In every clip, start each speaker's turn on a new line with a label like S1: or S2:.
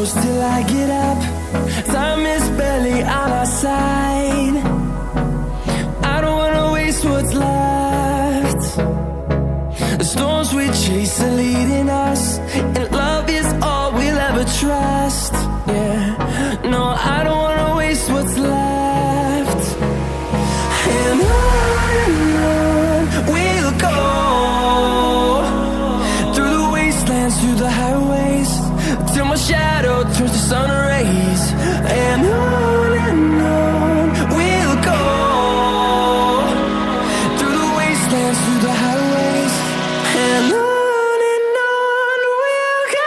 S1: close till I get up. Time is barely on our side. I don't wanna waste what's left. The storms we chase are leading us, and love is all we'll ever trust. Yeah, no, I don't wanna waste what's left. And on we'll go, through the wastelands, through the highways, till my shadow turns to sun rays. And on we'll go, through the wastelands, through the highways, and on we'll go.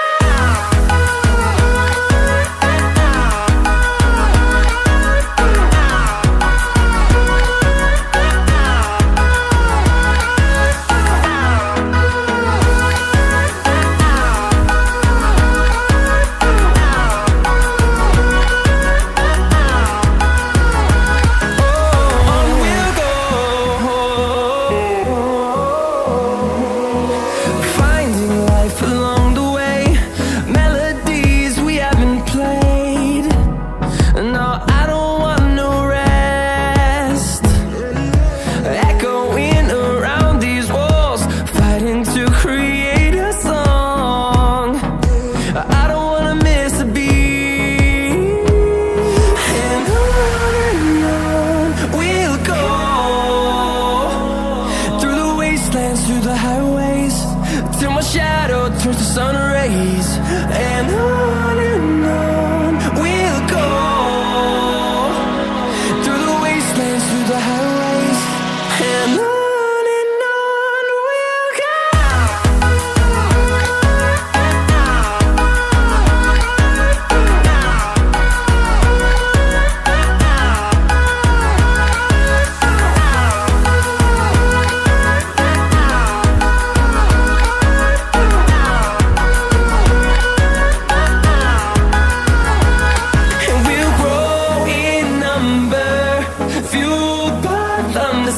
S1: Through the highways, till my shadow turns to sun rays. And on we'll go, through the wastelands, through the highways, and on we'll go.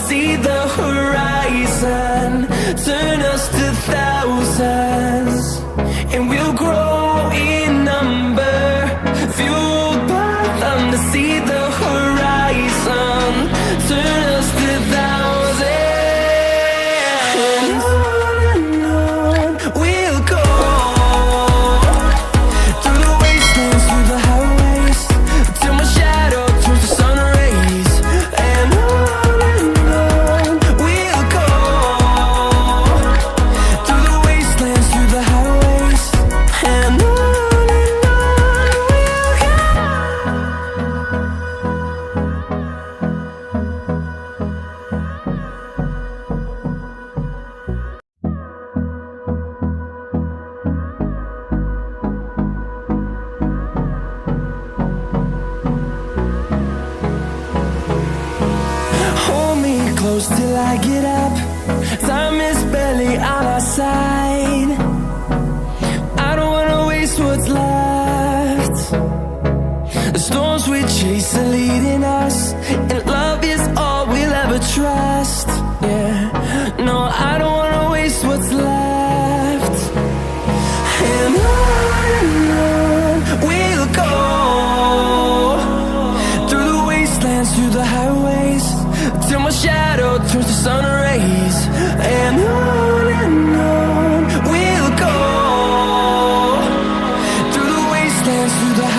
S1: See the horizon, turn us to thousands, and we'll grow in number, fueled by them to see the horizon, turn us to thousands. And on we'll go, through the wastelands, through the highways, till my shadow turns to sun rays. And close till I get up. Time is barely on our side. I don't wanna waste what's left. The storms we chase are leading us, and love is all we'll ever trust. Yeah, no, I don't wanna waste what's left. And on we'll go, through the wastelands, through the highways, till my shadow turns to sun rays. And on we'll go, through the wastelands, through the